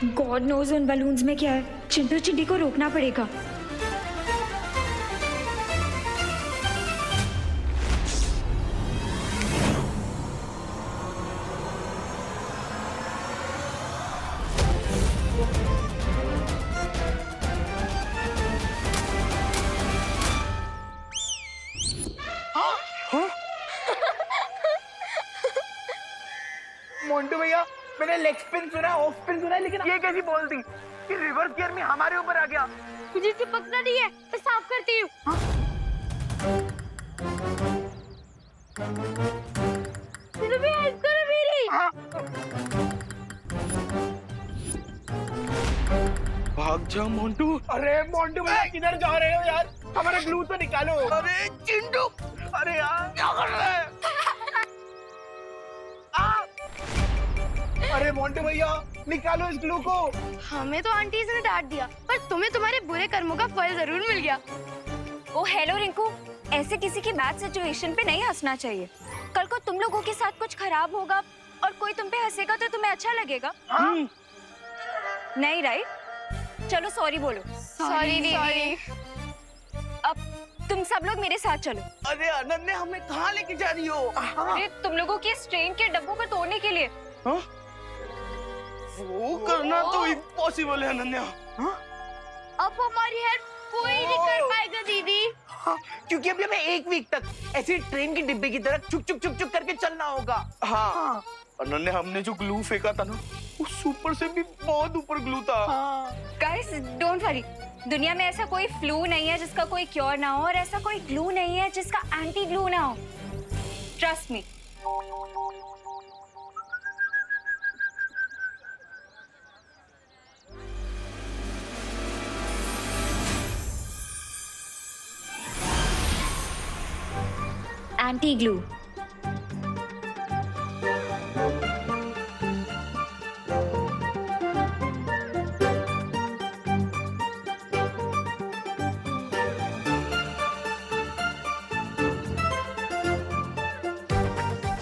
God knows उन balloons में क्या है। चिंटू चिंटी को रोकना पड़ेगा। मोंटू भैया, मैंने लेग स्पिन सुना, ऑफ स्पिन सुना, लेकिन ये कैसी बॉल थी कि रिवर्स गियर में हमारे ऊपर आ गया। मुझे चिपकना नहीं है, मैं साफ करती हूँ। चलो भी हेल्प करो मेरी। भाग जा मोंटू। अरे मोंटू भैया किधर जा रहे हो यार? हमारा ग्लू तो निकालो। अरे चिंटू, अरे यार क्या कर रहे हैं? अरे मोंटू भैया निकालो इस ग्लू को। हमें तो आंटी ने डांट दिया, पर तुम्हें तुम्हारे बुरे कर्मों का फल जरूर मिल गया। ओ हेलो रिंकू, ऐसे किसी की बैड सिचुएशन पे नहीं हंसना चाहिए। कल को तुम लोगों के साथ कुछ खराब होगा और कोई तुम पे हंसेगा तो तुम्हें अच्छा लगेगा। नहीं राइट? चलो सॉरी बोलो। सॉरी दीदी। अब तुम सब लोग मेरे साथ चलो। अरे अनन्या, हमें कहाँ लेके जा रही हो? अरे तुम लोगों के इस ट्रेन के डब्बों को तोड़ने के लिए। वो करना तो इम्पॉसिबल है अनन्या। अब हमारी हेल्प कोई नहीं कर पाएगा दीदी। क्योंकि अभी हमें 1 वीक तक ऐसे ट्रेन के डिब्बे की तरह चुक चुक चुक चुक करके चलना होगा। हाँ। अनन्या, हमने जो ग्लू फेंका था ना, उस ऊपर से भी बहुत ऊपर ग्लू था। गाइस डोंट वरी, दुनिया में ऐसा कोई फ्लू नहीं है जिसका कोई क्योर ना हो, और ऐसा कोई ग्लू नहीं है जिसका एंटी ग्लू ना हो। Trust me. Anti glue.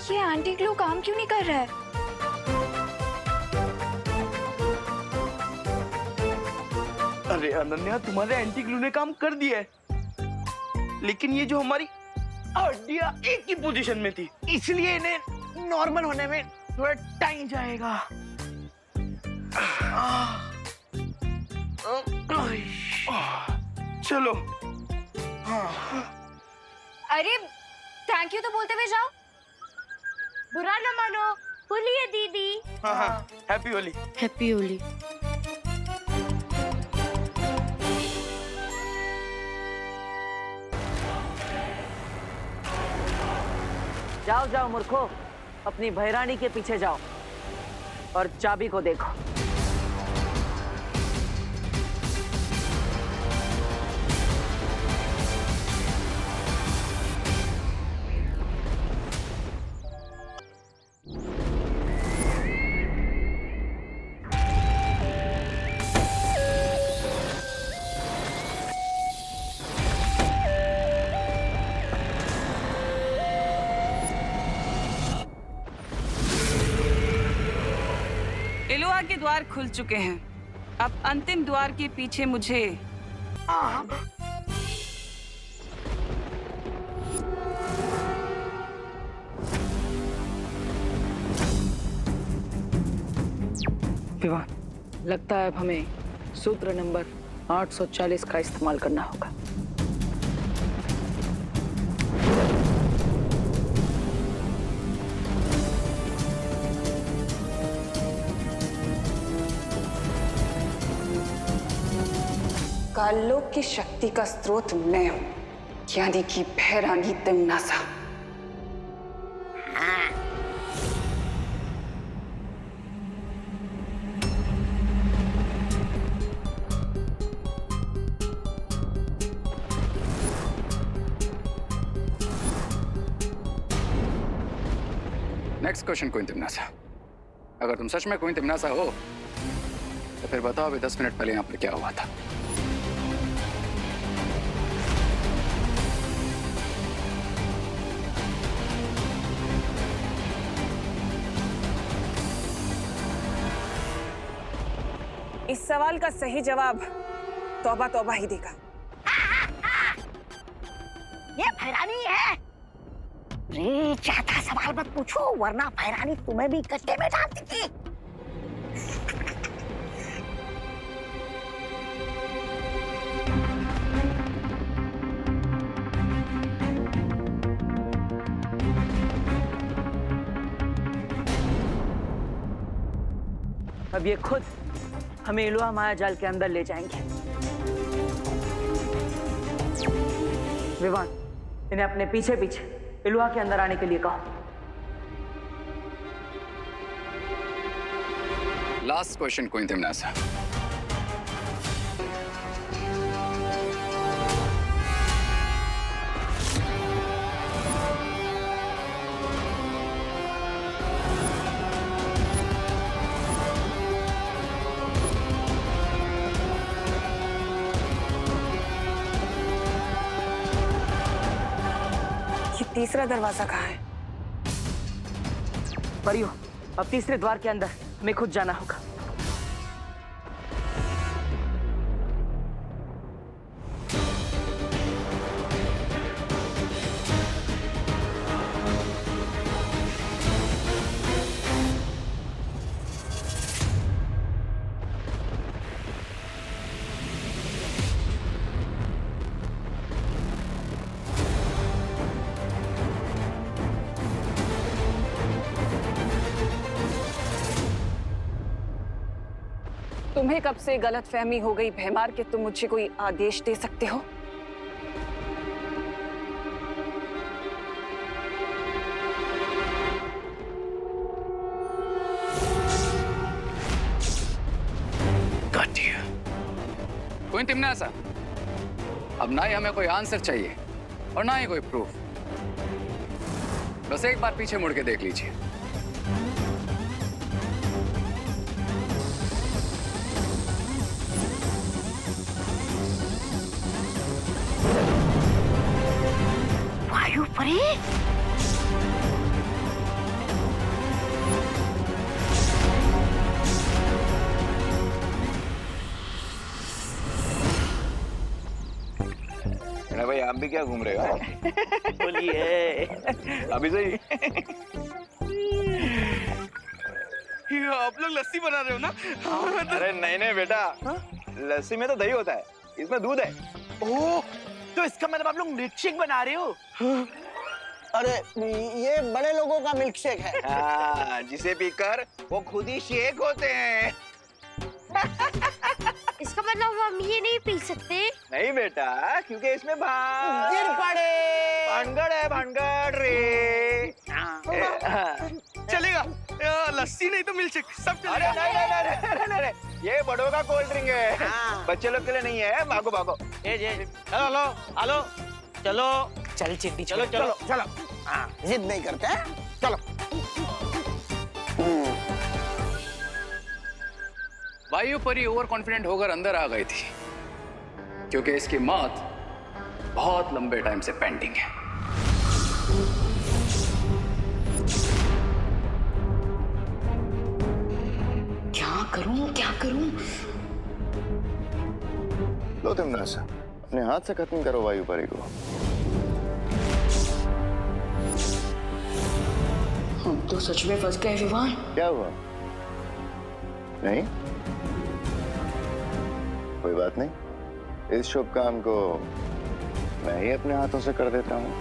ये एंटी ग्लू काम क्यों नहीं कर रहा है? अरे अनन्या, तुम्हारे एंटी ग्लू ने काम कर दिया है, लेकिन ये जो हमारी हड्डियां एक ही पोजीशन में थी, इसलिए इन्हें नॉर्मल होने में थोड़ा टाइम जाएगा। चलो। अरे थैंक यू तो बोलते हुए जाओ। बुरा न मानो, होली है दीदी। हाँ, हैप्पी होली। हैप्पी होली। जाओ जाओ मूर्खो, अपनी भैरानी के पीछे जाओ और चाबी को देखो। एलोआ के द्वार खुल चुके हैं। अब अंतिम द्वार के पीछे मुझे विवाह लगता है अब हमें सूत्र नंबर 840 का इस्तेमाल करना होगा। काललोक की शक्ति का स्रोत मैं हूं, यानी कि भैरानी तिमनासा। Next question queen तिमनासा। अगर तुम सच में क्वीन तिमनासा हो तो फिर बताओ अभी 10 मिनट पहले यहाँ पर क्या हुआ था। इस सवाल का सही जवाब तौबा तौबा ही देगा। ये भैरानी है। रे ज्यादा सवाल मत पूछो वरना भैरानी तुम्हें भी गड्ढे में डाल देगी। अब ये खुद हमें इलुआ माया जाल के अंदर ले जाएंगे। विवान, इन्हें अपने पीछे पीछे इलुआ के अंदर आने के लिए कहो। Last question queen तिमनासा। तीसरा दरवाजा कहाँ है? परियो, अब तीसरे द्वार के अंदर हमें खुद जाना होगा। तुम्हें कब से गलतफहमी हो गई भैमार कि तुम मुझे कोई आदेश दे सकते हो? क्वीन तिमनासा, अब ना ही हमें कोई आंसर चाहिए और ना ही कोई प्रूफ। बस एक बार पीछे मुड़ के देख लीजिए। वायु परी। भाई आप भी क्या घूम रहे हो? बोलिए। अभी सही। आप लोग लस्सी बना रहे हो ना? अरे नहीं नहीं बेटा, लस्सी में तो दही होता है, इसमें दूध है। ओह, तो इसका मतलब आप लोग मिल्क शेक बना रहे हो? अरे ये बड़े लोगों का मिल्क शेक है। हाँ, जिसे पीकर वो खुद ही शेक होते हैं। इसका मतलब हम ये नहीं पी सकते? नहीं बेटा, क्योंकि इसमें गिर पड़े। भानगड़ है, भानगड़ रे। चलेगा, लस्सी नहीं तो मिल्क शेक सब अरे चलेगा। नहीं, ये बड़ों का कोल्ड ड्रिंक है, बच्चे लोग के लिए नहीं है। भागो भागो। हेलो हेलो, चलो चल चिट्टी चलो चलो चलो। हाँ, जिद नहीं करते हैं? चलो। वायु परी ओवर कॉन्फिडेंट होकर अंदर आ गई थी क्योंकि इसकी मौत बहुत लंबे टाइम से पेंडिंग है। क्या करूं, क्या करूं? लो तिमनासा, अपने हाथ से खत्म करो वायु परी को। हम तो सच में फंस गए विवान। क्या हुआ? नहीं, कोई बात नहीं। इस शुभ काम को मैं ही अपने हाथों से कर देता हूँ।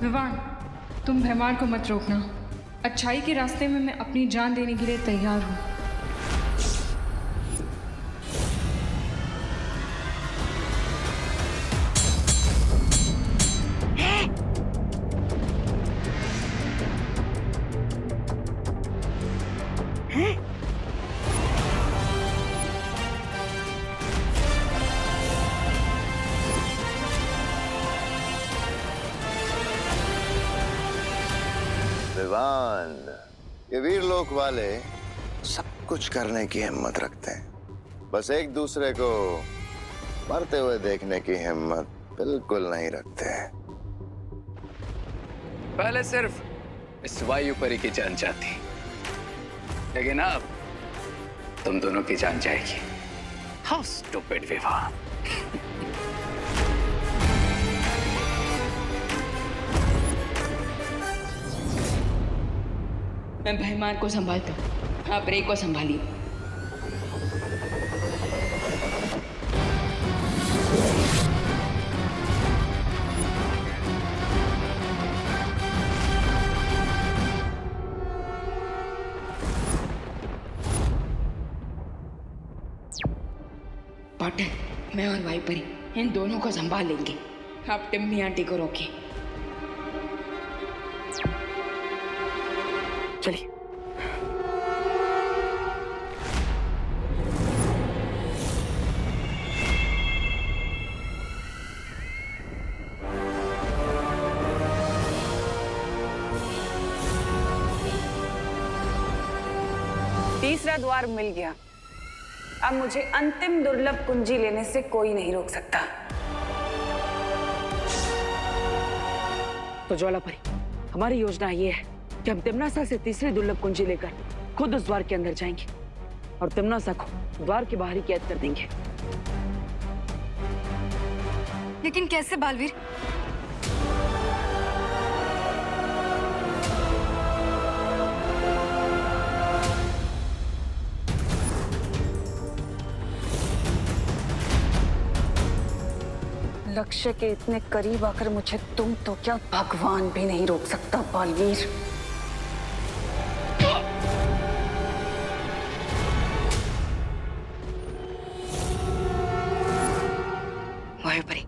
विवान, तुम भैमार को मत रोकना। अच्छाई के रास्ते में मैं अपनी जान देने के लिए तैयार हूँ। विवान, ये वीर लोक वाले सब कुछ करने की हिम्मत रखते हैं, बस एक दूसरे को मरते हुए देखने की हिम्मत बिल्कुल नहीं रखते हैं। पहले सिर्फ इस वायु परी की जान जाती, लेकिन अब तुम दोनों की जान जाएगी। हाउ स्टूपिड विवाह। मैं भैमार को संभालता हूँ, आप रे को संभालिए। पाटिल, मैं और वाइपरी इन दोनों को संभाल लेंगे। आप टिम्मी आंटी को रोकिए। चलिए। तीसरा द्वार मिल गया। अब मुझे अंतिम दुर्लभ कुंजी लेने से कोई नहीं रोक सकता। तो ज्वालापरी, हमारी योजना ये है कि हम तिम्नासा से तीसरी दुर्लभ कुंजी लेकर खुद उस द्वार के अंदर जाएंगे और तिम्नासा को द्वार के बाहर ही कैद कर देंगे। लेकिन कैसे बालवीर? लक्ष्य के इतने करीब आकर मुझे तुम तो क्या भगवान भी नहीं रोक सकता बालवीर। वायुपरी,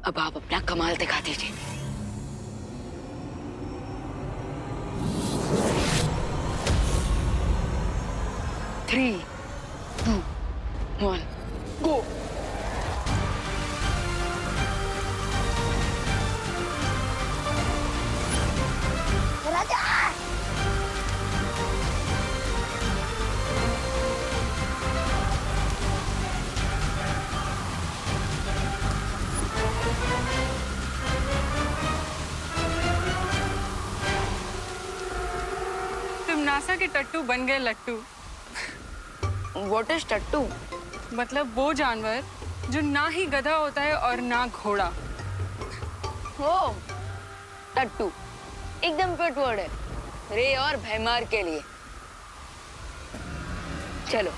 अब आप अपना कमाल दिखा दीजिए। Three, two, one, go. NASA के टट्टू बन गए लट्टू। What is टट्टू? मतलब वो जानवर जो ना ही गधा होता है और ना घोड़ा। ओ, टट्टू एकदम फिट वर्ड है रे और भैमार के लिए। चलो।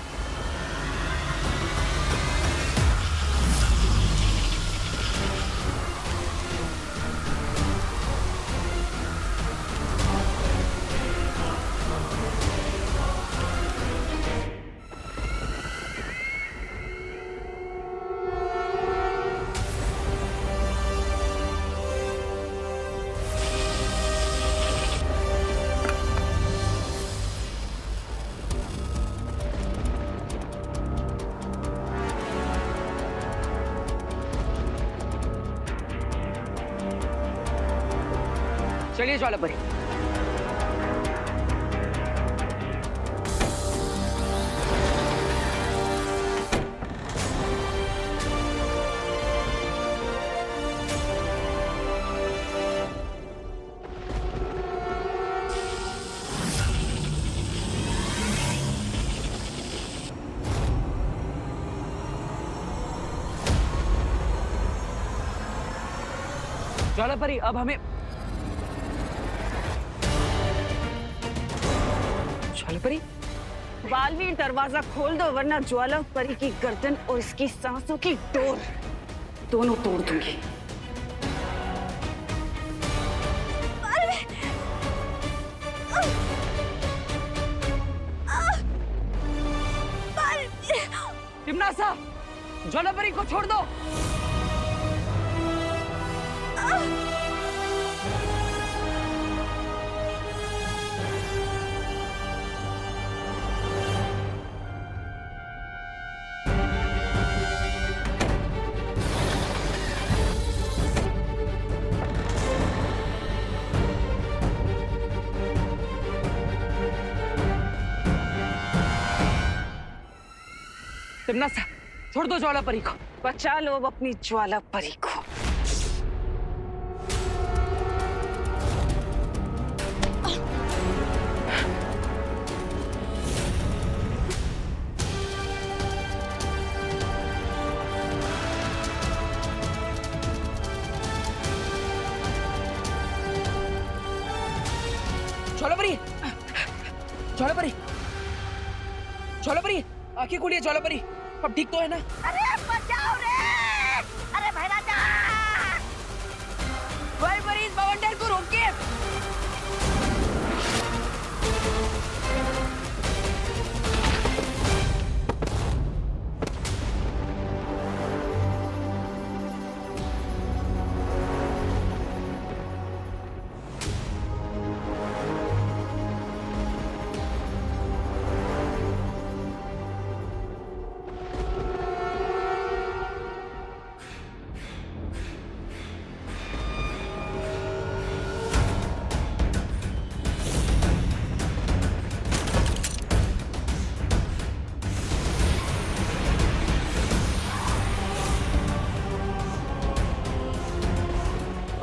चलिए ज्वालापरी। ज्वालापरी, अब हमें ज्वालापरी, बालवीर दरवाजा खोल दो वरना ज्वालापरी की गर्दन और इसकी सांसों की डोर दोनों तोड़ दूंगी। तिम्नासा, ज्वालापरी को छोड़ दो। तिम्नासा, छोड़ दो ज्वालापरी को। बचा लो अब अपनी ज्वालापरी को। ज्वालापरी, ज्वालापरी, ज्वालापरी, आंखें खोलिए ज्वालापरी, अब ठीक तो है ना? अरे बचाओ रे, अरे भैरा जा। ज्वालापरी, इस बवंडर को रोकिए।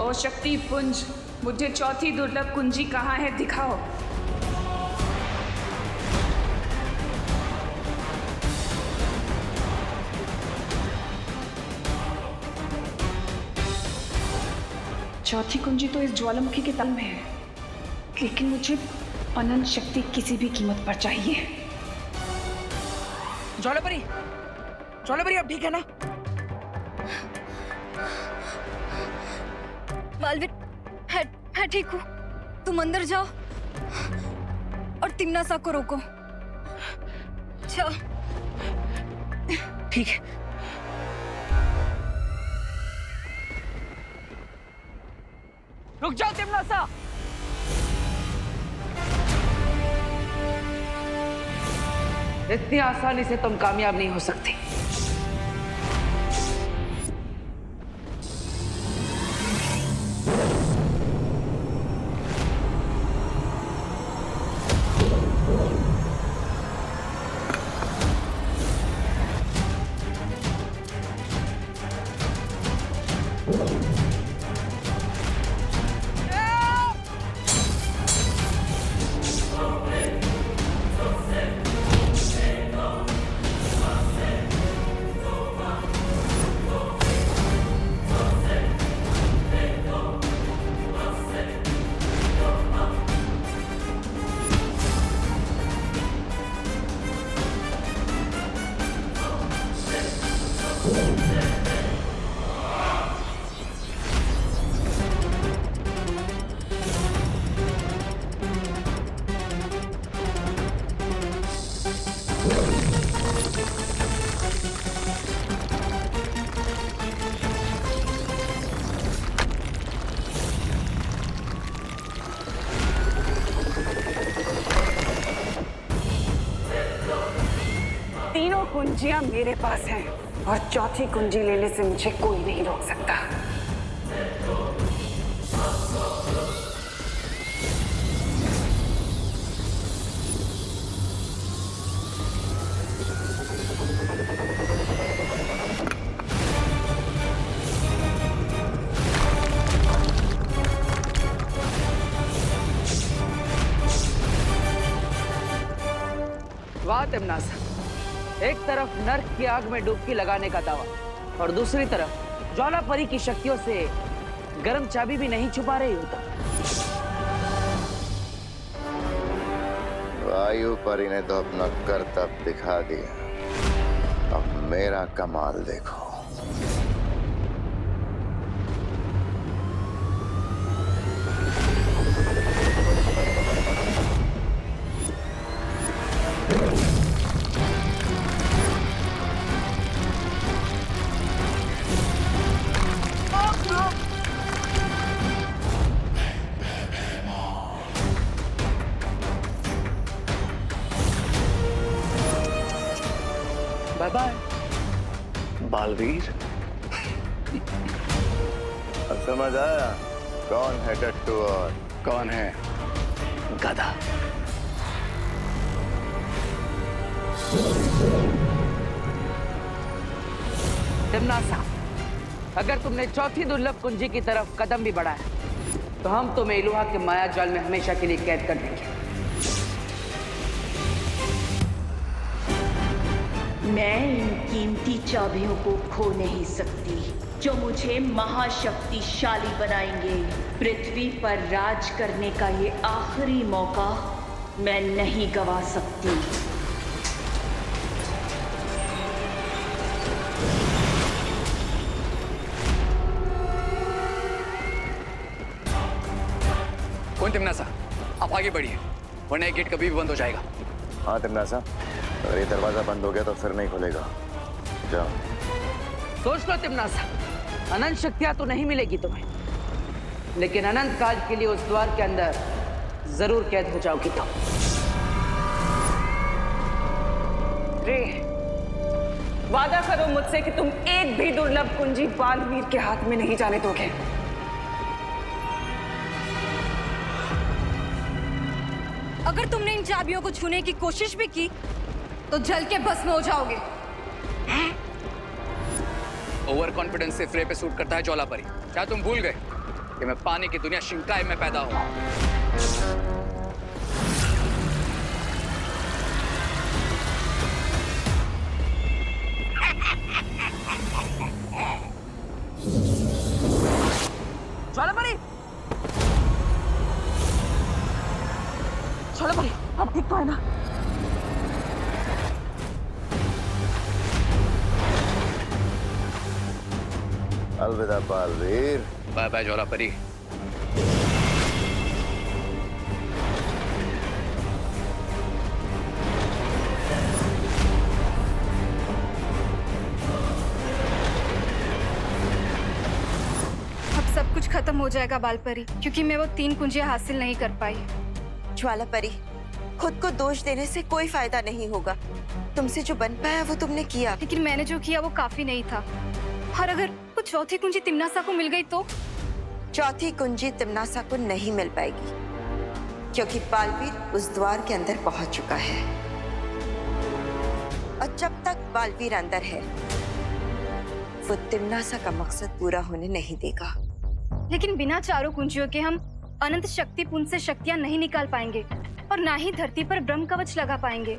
ओ शक्ति पुंज, मुझे चौथी दुर्लभ कुंजी कहाँ है दिखाओ। चौथी कुंजी तो इस ज्वालामुखी के तल में है, लेकिन मुझे अनंत शक्ति किसी भी कीमत पर चाहिए। ज्वालापरी, ज्वालापरी, अब ठीक है ना? बालवीर, है ठीक हूँ। तुम अंदर जाओ और तिम्नासा को रोको। जाओ। ठीक है। रुक जाओ तिम्नासा। इतनी आसानी से तुम कामयाब नहीं हो सकती। तीनों कुंजियां मेरे पास हैं और चौथी कुंजी लेने से मुझे कोई नहीं रोक सकता। वाह तिम्नासा, एक तरफ नर्क की आग में डुबकी लगाने का दावा और दूसरी तरफ ज्वालापरी की शक्तियों से गर्म चाबी भी नहीं छुपा रही होता। वायु परी ने तो अपना करतब दिखा दिया, अब मेरा कमाल देखो। Bye bye Baalveer. अब समझ आया कौन है टट्टू और कौन है गधा। तिम्नासा, अगर तुमने चौथी दुर्लभ कुंजी की तरफ कदम भी बढ़ाया तो हम तुम्हें इलुहा के माया जाल में हमेशा के लिए कैद कर देंगे। मैं इन कीमती चाबियों को खो नहीं सकती। जो मुझे महाशक्तिशाली बनाएंगे। पृथ्वी पर राज करने का ये आखिरी मौका मैं नहीं गवा सकती। कौन तिमनासा, आप आगे बढ़िए वरना ये गेट कभी भी बंद हो जाएगा। हाँ तिमनासा, अगर ये दरवाजा बंद हो गया तो फिर नहीं खुलेगा। जाओ। सोच लो तिमनासा, अनंत शक्तियां तो नहीं मिलेगी तुम्हें, लेकिन अनंत काल के लिए उस द्वार के अंदर जरूर कैद हो जाओगी तुम। रे, वादा करो मुझसे कि तुम एक भी दुर्लभ कुंजी बालवीर के हाथ में नहीं जाने दोगे। अगर तुमने इन चाबियों को छूने की कोशिश भी की तो जल के भस्म हो जाओगे। ओवर कॉन्फिडेंस से फ्रे पे सूट करता है ज्वाला परी। क्या तुम भूल गए कि मैं पानी की दुनिया शिंकाई में पैदा हुआ? ज्वाला परी, ज्वाला परी, अब ठीक तो है ना? अलविदा बालवीर। बाय बाय ज्वाला परी। अब सब कुछ खत्म हो जाएगा बालपरी, क्योंकि मैं वो 3 कुंजियां हासिल नहीं कर पाई। ज्वाला परी, खुद को दोष देने से कोई फायदा नहीं होगा। तुमसे जो बन पाया वो तुमने किया, लेकिन मैंने जो किया वो काफी नहीं था। और अगर वो चौथी कुंजी तिमनासा को मिल गई तो? चौथी कुंजी तिमनासा को नहीं मिल पाएगी, क्योंकि बालवीर उस द्वार के अंदर पहुंच चुका है। और जब तक बालवीर अंदर है वो तिमनासा का मकसद पूरा होने नहीं देगा। लेकिन बिना चारों कुंजियों के हम अनंत शक्ति पुंज से शक्तियां नहीं निकाल पाएंगे और ना ही धरती पर ब्रह्म कवच लगा पाएंगे।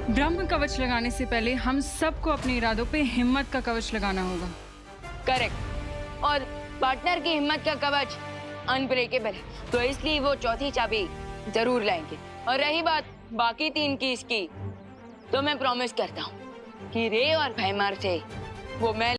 ब्रह्म कवच लगाने से पहले हम सबको अपने इरादों पे हिम्मत का कवच लगाना होगा। करेक्ट। और पार्टनर की हिम्मत का कवच अनब्रेकेबल है, तो इसलिए वो चौथी चाबी जरूर लाएंगे। और रही बात बाकी 3 कीज की, तो मैं प्रॉमिस करता हूँ कि रे और भैमार से वो मैं